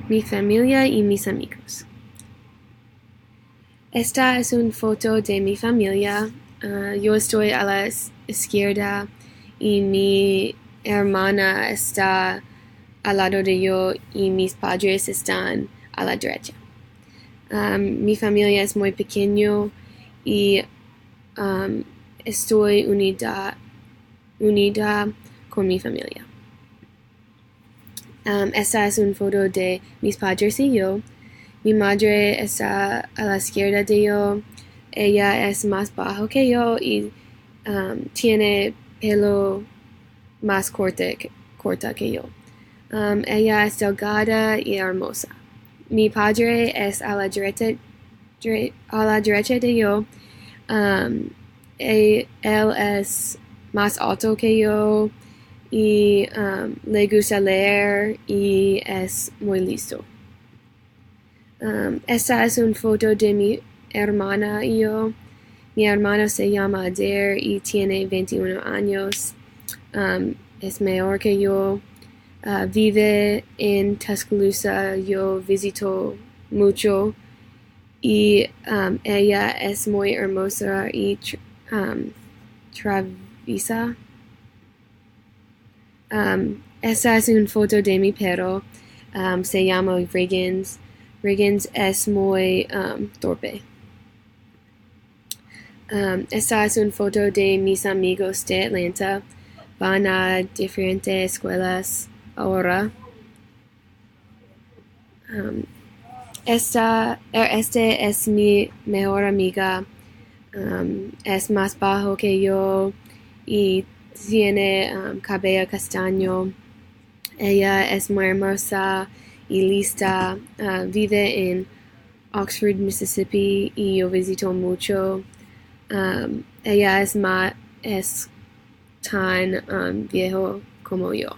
mi familia y mis amigos. Esta es una foto de mi familia. Yo estoy a la izquierda y mi hermana está al lado de yo y mis padres están a la derecha. Mi familia es muy pequeño y estoy unida con mi familia. Esta es una foto de mis padres y yo. Mi madre está a la izquierda de yo. Ella es más bajo que yo y tiene pelo más corta que yo. Ella es delgada y hermosa. Mi padre es a la derecha de yo. Él es más alto que yo y le gusta leer y es muy listo. Esta es una foto de mi hermana y yo. Mi hermana se llama Adair y tiene 21 años. Es mayor que yo. Vive en Tuscaloosa. Yo visito mucho. Y ella es muy hermosa y traviesa. Esta es una foto de mi perro. Se llama Riggins. Riggins es muy torpe. Esta es una foto de mis amigos de Atlanta. Van a diferentes escuelas ahora. Este es mi mejor amiga. Es más bajo que yo y tiene cabello castaño. Ella es muy hermosa y lista. Vive en Oxford, Mississippi y yo visito mucho. Ella es tan viejo como yo.